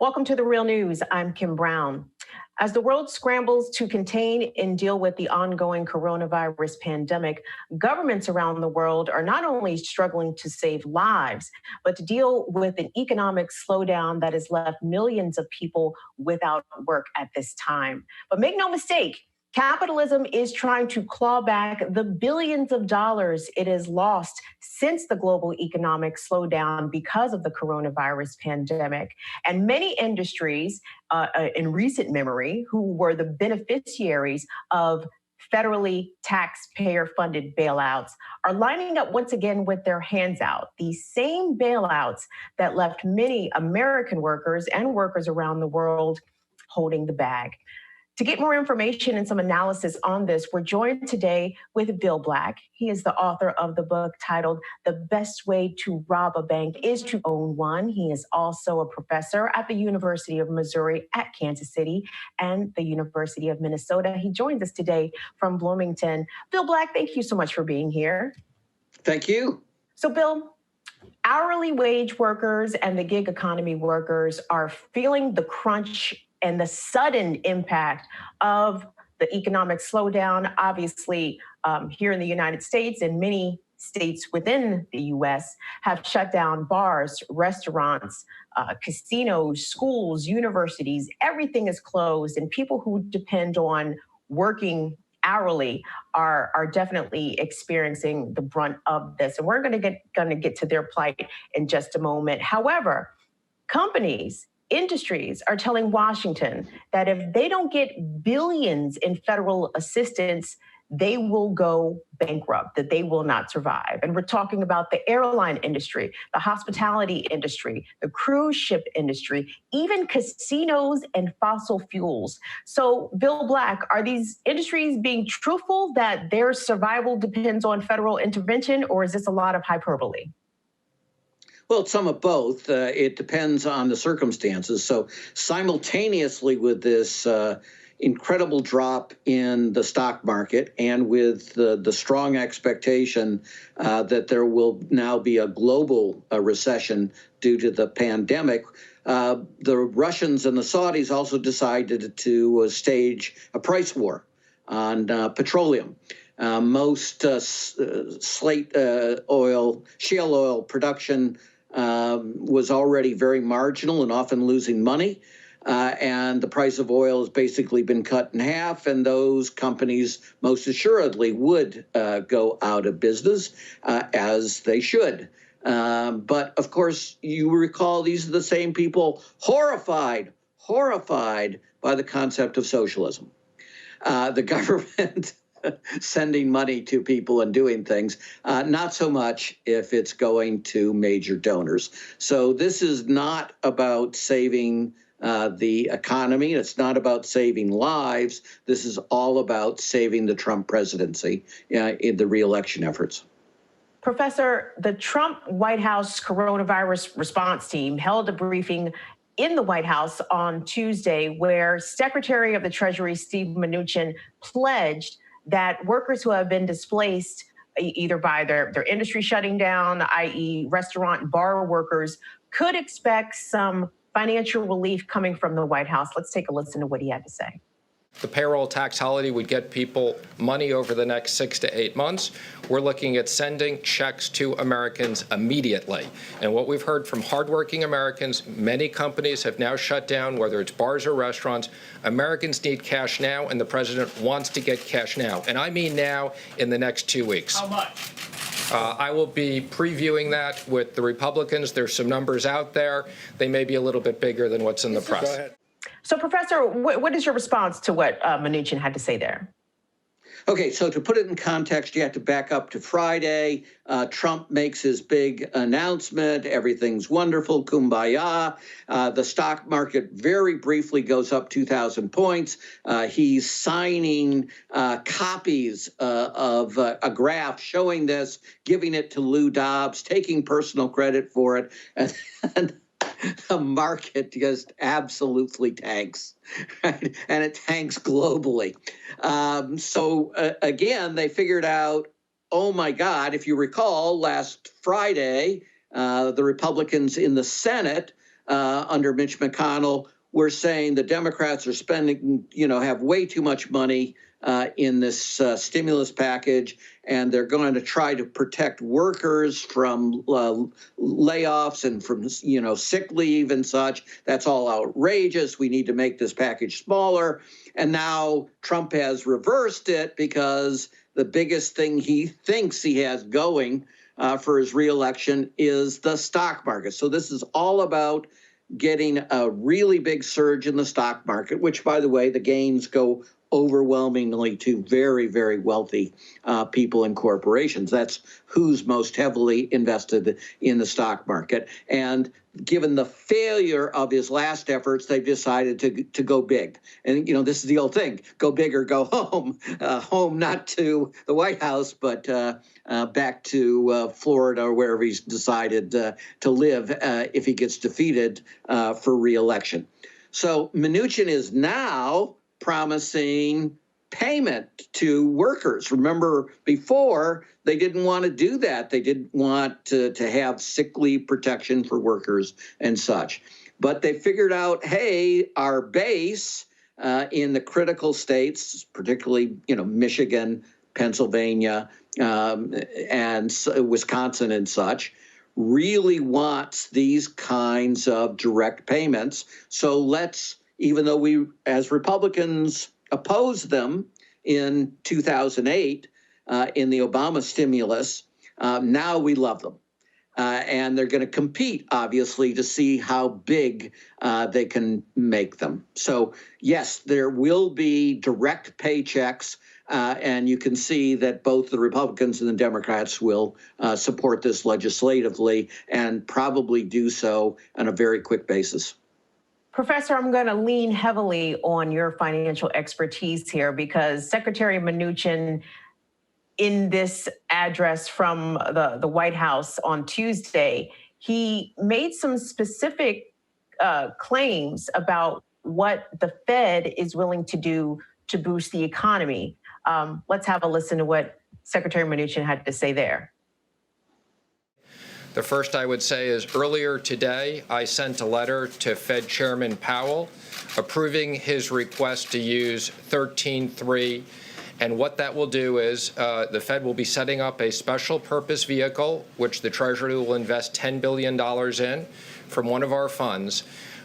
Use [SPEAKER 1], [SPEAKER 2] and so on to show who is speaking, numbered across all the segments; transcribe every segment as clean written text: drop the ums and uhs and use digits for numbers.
[SPEAKER 1] Welcome to The Real News. I'm Kim Brown. As the world scrambles to contain and deal with the ongoing coronavirus pandemic, governments around the world are not only struggling to save lives, but to deal with an economic slowdown that has left millions of people without work at this time. But make no mistake, capitalism is trying to claw back the billions of dollars it has lost since the global economic slowdown because of the coronavirus pandemic. And many industries in recent memory who were the beneficiaries of federally taxpayer-funded bailouts are lining up once again with their hands out. These same bailouts that left many American workers and workers around the world holding the bag. To get more information and some analysis on this, we're joined today with Bill Black. He is the author of the book titled The Best Way to Rob a Bank is to Own One. He is also a professor at the University of Missouri at Kansas City and the University of Minnesota. He joins us today from Bloomington. Bill Black, thank you so much for being here.
[SPEAKER 2] Thank you.
[SPEAKER 1] So, Bill, hourly wage workers and the gig economy workers are feeling the crunch and the sudden impact of the economic slowdown. Obviously, here in the United States and many states within the U.S. have shut down bars, restaurants, casinos, schools, universities. Everything is closed, and people who depend on working hourly are definitely experiencing the brunt of this. And we're going to get to their plight in just a moment. However, industries are telling Washington that if they don't get billions in federal assistance, they will go bankrupt, that they will not survive. And we're talking about the airline industry, the hospitality industry, the cruise ship industry, even casinos and fossil fuels. So, Bill Black, are these industries being truthful that their survival depends on federal intervention, or is this a lot of hyperbole?
[SPEAKER 2] Well, some of both. It depends on the circumstances. So simultaneously with this incredible drop in the stock market and with the strong expectation that there will now be a global recession due to the pandemic, the Russians and the Saudis also decided to stage a price war on petroleum. Most shale oil production was already very marginal and often losing money. And the price of oil has basically been cut in half, and those companies most assuredly would go out of business, as they should. But of course, you recall these are the same people horrified by the concept of socialism. The government sending money to people and doing things, not so much if it's going to major donors. So this is not about saving the economy. It's not about saving lives. This is all about saving the Trump presidency in the re-election efforts.
[SPEAKER 1] Professor, the Trump White House coronavirus response team held a briefing in the White House on Tuesday where Secretary of the Treasury Steve Mnuchin pledged that workers who have been displaced either by their industry shutting down, i.e. restaurant and bar workers, could expect some financial relief coming from the White House. Let's take a listen to what he had to say.
[SPEAKER 3] The payroll tax holiday would get people money over the next 6 to 8 months. We're looking at sending checks to Americans immediately. And what we've heard from hardworking Americans, many companies have now shut down, whether it's bars or restaurants. Americans need cash now, and the president wants to get cash now. And I mean now, in the next 2 weeks.
[SPEAKER 4] How much?
[SPEAKER 3] I will be previewing that with the Republicans. There's some numbers out there. They may be a little bit bigger than what's in the press.
[SPEAKER 4] Go ahead.
[SPEAKER 1] So, Professor, what is your response to what Mnuchin had to say there?
[SPEAKER 2] Okay, so to put it in context, you have to back up to Friday. Trump makes his big announcement. Everything's wonderful, kumbaya. The stock market very briefly goes up 2,000 points. He's signing copies of a graph showing this, giving it to Lou Dobbs, taking personal credit for it. And the market just absolutely tanks, right? And it tanks globally. Again, they figured out, oh my God, if you recall, last Friday, the Republicans in the Senate under Mitch McConnell were saying the Democrats are spending, have way too much money in this stimulus package, and they're going to try to protect workers from layoffs and from, sick leave and such. That's all outrageous. We need to make this package smaller. And now Trump has reversed it because the biggest thing he thinks he has going for his reelection is the stock market. So this is all about getting a really big surge in the stock market, which, by the way, the gains go overwhelmingly to very, very wealthy people and corporations. That's who's most heavily invested in the stock market. And given the failure of his last efforts, they've decided to go big. And, this is the old thing, go big or go home. Home not to the White House, but back to Florida or wherever he's decided to live if he gets defeated for re-election. So Mnuchin is now promising payment to workers. Remember, before, they didn't want to do that. They didn't want to have sick leave protection for workers and such. But they figured out, hey, our base in the critical states, particularly, Michigan, Pennsylvania, and Wisconsin and such, really wants these kinds of direct payments. So let's, even though we, as Republicans, opposed them in 2008 in the Obama stimulus, now we love them. And they're going to compete, obviously, to see how big they can make them. So, yes, there will be direct paychecks, and you can see that both the Republicans and the Democrats will support this legislatively and probably do so on a very quick basis.
[SPEAKER 1] Professor, I'm going to lean heavily on your financial expertise here because Secretary Mnuchin, in this address from the White House on Tuesday, he made some specific claims about what the Fed is willing to do to boost the economy. Let's have a listen to what Secretary Mnuchin had to say there.
[SPEAKER 3] The first I would say is earlier today, I sent a letter to Fed Chairman Powell approving his request to use 13.3. And what that will do is the Fed will be setting up a special purpose vehicle, which the Treasury will invest $10 billion in from one of our funds.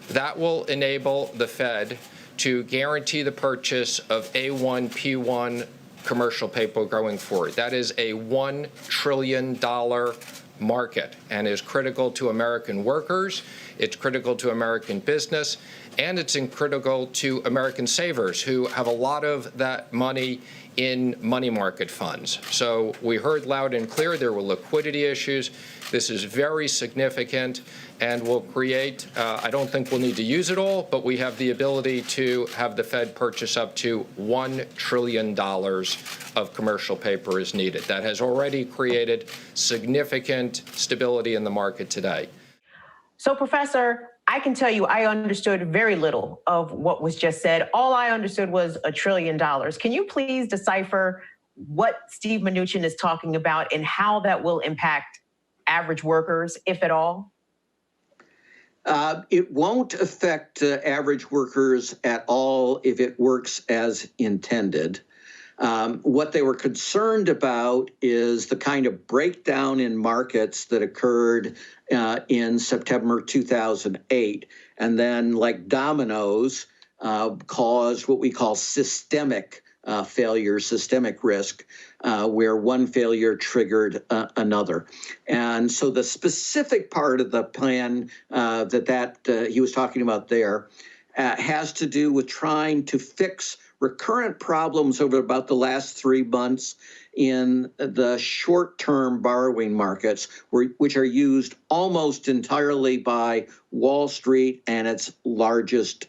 [SPEAKER 3] That will enable the Fed to guarantee the purchase of A1, P1 commercial paper going forward. That is a $1 trillion market and is critical to American workers, it's critical to American business, and it's critical to American savers who have a lot of that money in money market funds. So we heard loud and clear there were liquidity issues. This is very significant and will create, I don't think we'll need to use it all, but we have the ability to have the Fed purchase up to $1 trillion of commercial paper as needed. That has already created significant stability in the market today.
[SPEAKER 1] So, Professor, I can tell you I understood very little of what was just said. All I understood was $1 trillion. Can you please decipher what Steve Mnuchin is talking about and how that will impact average workers, if at all?
[SPEAKER 2] It won't affect average workers at all if it works as intended. What they were concerned about is the kind of breakdown in markets that occurred in September 2008, and then, like dominoes, caused what we call systemic failure, systemic risk, where one failure triggered another. And so the specific part of the plan that he was talking about there has to do with trying to fix recurrent problems over about the last 3 months in the short-term borrowing markets, which are used almost entirely by Wall Street and its largest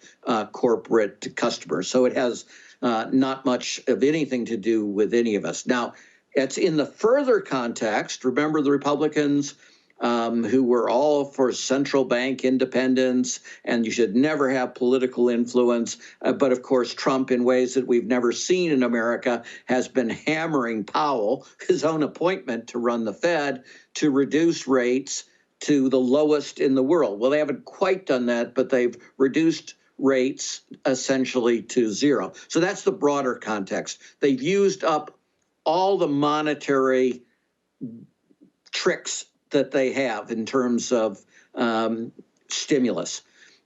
[SPEAKER 2] corporate customers. So it has not much of anything to do with any of us. Now, it's in the further context. Remember the Republicans who were all for central bank independence, and you should never have political influence. But of course, Trump, in ways that we've never seen in America, has been hammering Powell, his own appointment to run the Fed, to reduce rates to the lowest in the world. Well, they haven't quite done that, but they've reduced rates essentially to zero. So that's the broader context. They've used up all the monetary tricks that they have in terms of stimulus.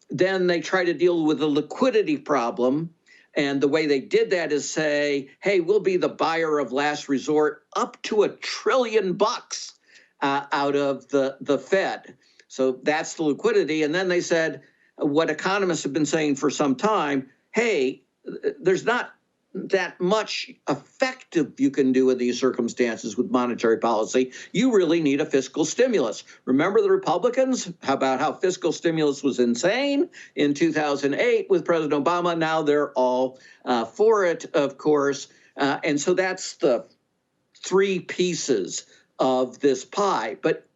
[SPEAKER 2] Then they try to deal with the liquidity problem. And the way they did that is say, hey, we'll be the buyer of last resort up to $1 trillion out of the Fed. So that's the liquidity. And then they said what economists have been saying for some time, hey, there's not that much effective you can do in these circumstances with monetary policy. You really need a fiscal stimulus. Remember the Republicans about how fiscal stimulus was insane in 2008 with President Obama? Now they're all for it, of course. And so that's the three pieces of this pie. But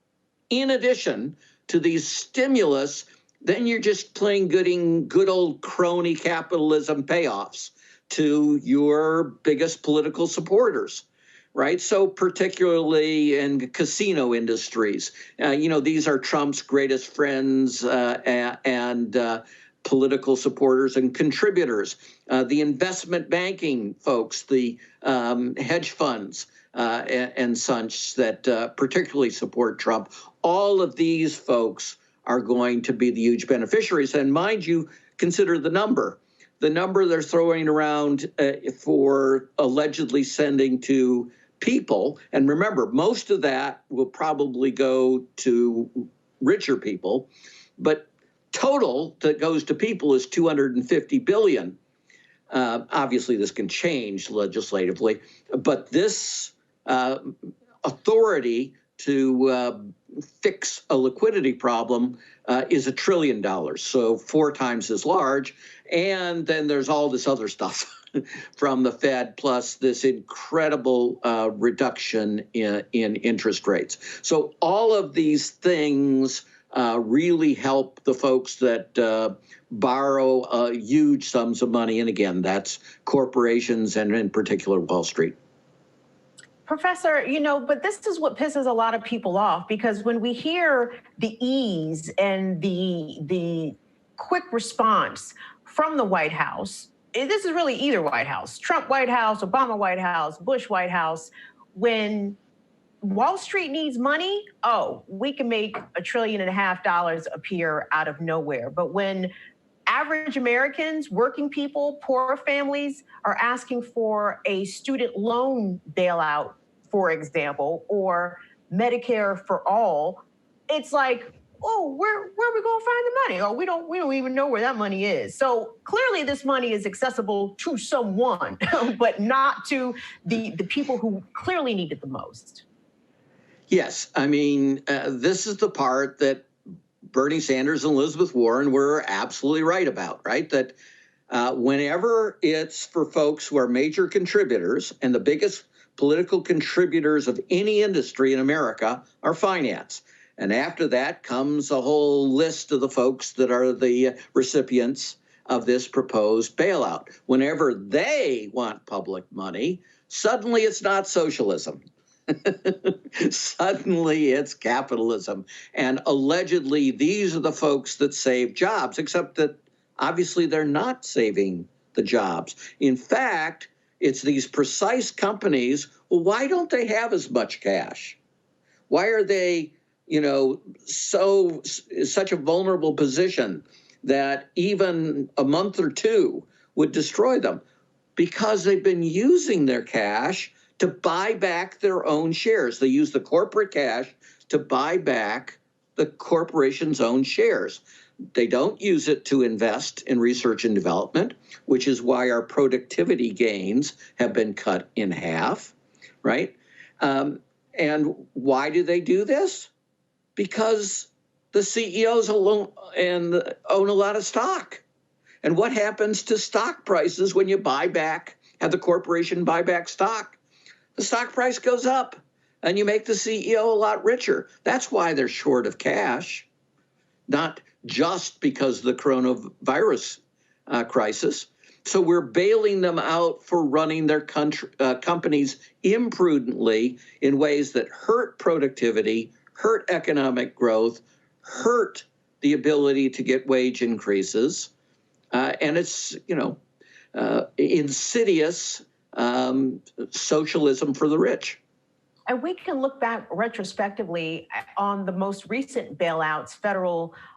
[SPEAKER 2] in addition to these stimulus, then you're just playing good old crony capitalism payoffs to your biggest political supporters, right? So particularly in casino industries, these are Trump's greatest friends and political supporters and contributors. The investment banking folks, the hedge funds and such that particularly support Trump, all of these folks are going to be the huge beneficiaries. And mind you, consider the number they're throwing around for allegedly sending to people. And remember, most of that will probably go to richer people, but total that goes to people is $250 billion. Obviously, this can change legislatively, but this authority to fix a liquidity problem is $1 trillion, so 4 times as large. And then there's all this other stuff from the Fed, plus this incredible reduction in interest rates. So all of these things really help the folks that borrow huge sums of money. And again, that's corporations and in particular Wall Street.
[SPEAKER 1] Professor, but this is what pisses a lot of people off, because when we hear the ease and the quick response from the White House, this is really either White House, Trump White House, Obama White House, Bush White House, when Wall Street needs money, we can make $1.5 trillion appear out of nowhere. But when average Americans, working people, poor families are asking for a student loan bailout, for example, or Medicare for all, it's like, where are we going to find the money? We don't even know where that money is. So clearly this money is accessible to someone, but not to the people who clearly need it the most.
[SPEAKER 2] Yes, I mean, this is the part that Bernie Sanders and Elizabeth Warren were absolutely right about, right? That whenever it's for folks who are major contributors, and the biggest political contributors of any industry in America are finance. And after that comes a whole list of the folks that are the recipients of this proposed bailout. Whenever they want public money, suddenly it's not socialism. Suddenly it's capitalism. And allegedly, these are the folks that save jobs, except that obviously they're not saving the jobs. In fact, it's these precise companies. Well, why don't they have as much cash? Why are they, such a vulnerable position that even a month or two would destroy them? Because they've been using their cash to buy back their own shares. They use the corporate cash to buy back the corporation's own shares. They don't use it to invest in research and development, which is why our productivity gains have been cut in half, right? And why do they do this? Because the CEOs alone and own a lot of stock. And what happens to stock prices when you have the corporation buy back stock? The stock price goes up and you make the CEO a lot richer. That's why they're short of cash, not just because of the coronavirus crisis. So we're bailing them out for running their companies imprudently in ways that hurt productivity, hurt economic growth, hurt the ability to get wage increases. And it's, insidious socialism for the rich.
[SPEAKER 1] And we can look back retrospectively on the most recent bailouts,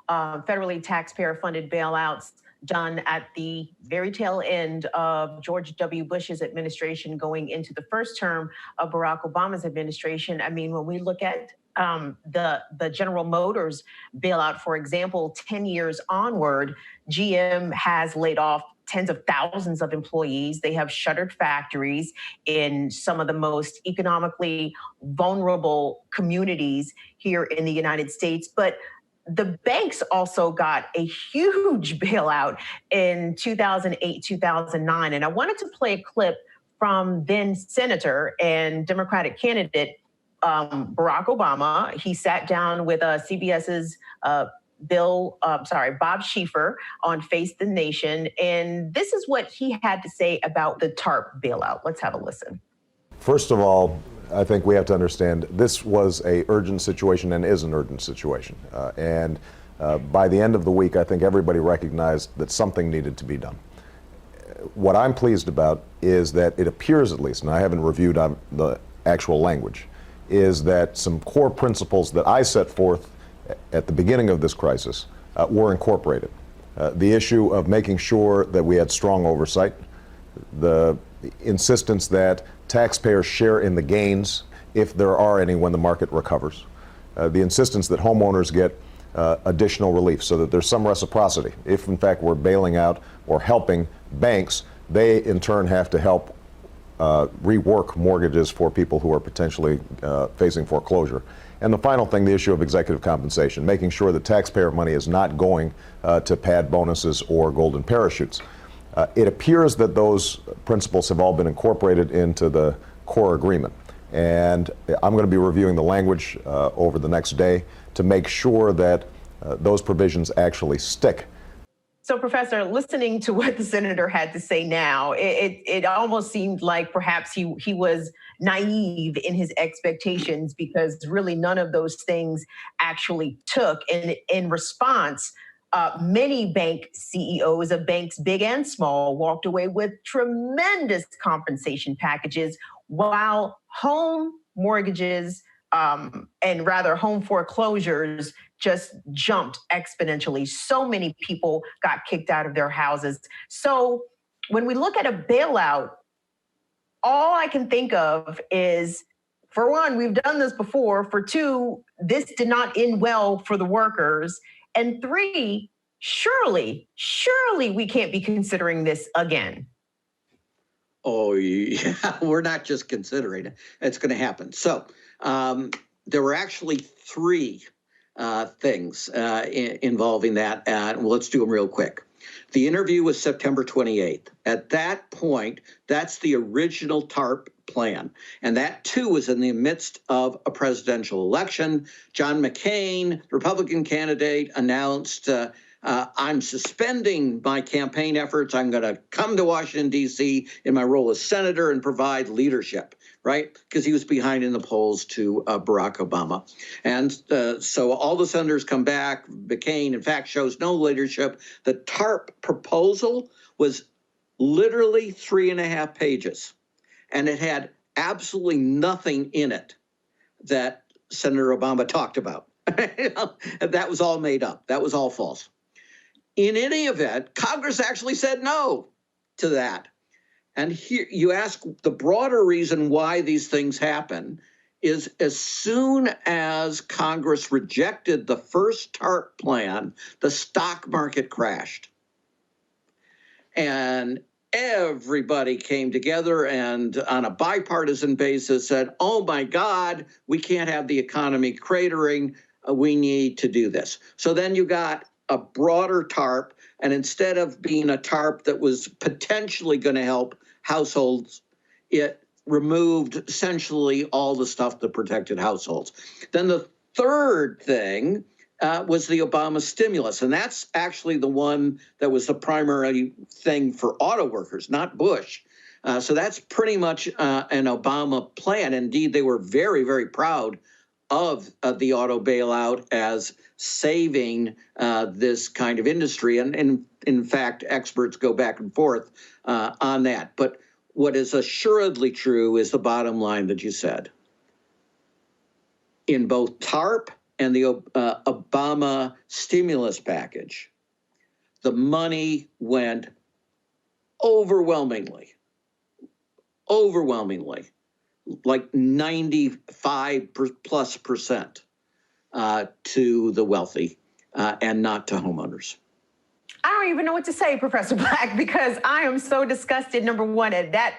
[SPEAKER 1] federally taxpayer-funded bailouts done at the very tail end of George W. Bush's administration going into the first term of Barack Obama's administration. I mean, when we look at the General Motors bailout, for example, 10 years onward, GM has laid off tens of thousands of employees. They have shuttered factories in some of the most economically vulnerable communities here in the United States. But the banks also got a huge bailout in 2008, 2009. And I wanted to play a clip from then Senator and Democratic candidate Barack Obama. He sat down with CBS's Bob Schieffer on Face the Nation. And this is what he had to say about the TARP bailout. Let's have a listen.
[SPEAKER 4] First of all, I think we have to understand this was an urgent situation and is an urgent situation. By the end of the week, I think everybody recognized that something needed to be done. What I'm pleased about is that it appears, at least, and I haven't reviewed the actual language, is that some core principles that I set forth at the beginning of this crisis were incorporated. The issue of making sure that we had strong oversight, the insistence that taxpayers share in the gains if there are any when the market recovers, the insistence that homeowners get additional relief so that there's some reciprocity. If in fact we're bailing out or helping banks, they in turn have to help rework mortgages for people who are potentially facing foreclosure. And the final thing, the issue of executive compensation, making sure that taxpayer money is not going to pad bonuses or golden parachutes. It appears that those principles have all been incorporated into the core agreement. And I'm going to be reviewing the language over the next day to make sure that those provisions actually stick.
[SPEAKER 1] So, Professor, listening to what the senator had to say now, it almost seemed like perhaps he was naive in his expectations, because really none of those things actually took. And in response, many bank CEOs of banks, big and small, walked away with tremendous compensation packages, while home mortgages and rather home foreclosures just jumped exponentially. So many people got kicked out of their houses. So when we look at a bailout, all I can think of is, for one, we've done this before. For two, this did not end well for the workers. And three, surely we can't be considering this again.
[SPEAKER 2] Oh, yeah. We're not just considering it. It's going to happen. So there were actually three things involving that. And let's do them real quick. The interview was September 28th. At that point, that's the original TARP plan. And that, too, was in the midst of a presidential election. John McCain, Republican candidate, announced, I'm suspending my campaign efforts. I'm going to come to Washington, D.C. in my role as senator and provide leadership, right? Because he was behind in the polls to Barack Obama. And so all the senators come back. McCain, in fact, shows no leadership. The TARP proposal was literally 3.5 pages. And it had absolutely nothing in it that Senator Obama talked about. That was all made up. That was all false. In any event, Congress actually said no to that. And here you ask, the broader reason why these things happen is as soon as Congress rejected the first TARP plan, the stock market crashed. And everybody came together and on a bipartisan basis said, oh my God, we can't have the economy cratering. We need to do this. So then you got a broader TARP, and instead of being a TARP that was potentially going to help households, it removed essentially all the stuff that protected households. Then the third thing was the Obama stimulus, and that's actually the one that was the primary thing for auto workers, not Bush. So that's pretty much an Obama plan. Indeed, they were very, very proud of the auto bailout as saving this kind of industry. And in fact, experts go back and forth on that. But what is assuredly true is the bottom line that you said. In both TARP and the Obama stimulus package, the money went overwhelmingly, like 95+% to the wealthy and not to homeowners.
[SPEAKER 1] I don't even know what to say, Professor Black, because I am so disgusted, number one, at that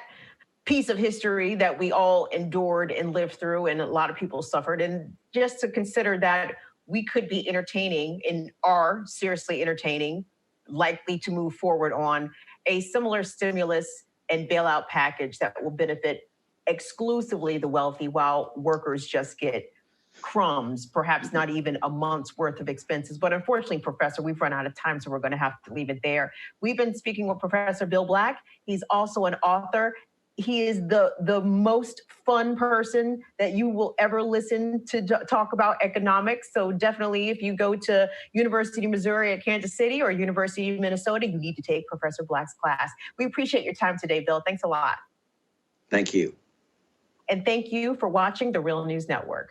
[SPEAKER 1] piece of history that we all endured and lived through, and a lot of people suffered. And just to consider that we could be entertaining and are seriously entertaining, likely to move forward on a similar stimulus and bailout package that will benefit exclusively the wealthy while workers just get crumbs, perhaps not even a month's worth of expenses. But unfortunately, Professor, we've run out of time, so we're going to have to leave it there. We've been speaking with Professor Bill Black. He's also an author. He is the most fun person that you will ever listen to talk about economics. So definitely, if you go to University of Missouri at Kansas City or University of Minnesota, you need to take Professor Black's class. We appreciate your time today, Bill. Thanks a lot.
[SPEAKER 2] Thank you.
[SPEAKER 1] And thank you for watching the Real News Network.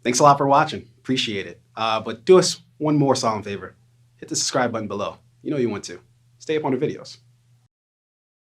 [SPEAKER 5] Thanks a lot for watching. Appreciate it. But do us one more solemn favor. Hit the subscribe button below. You know you want to. Stay up on the videos.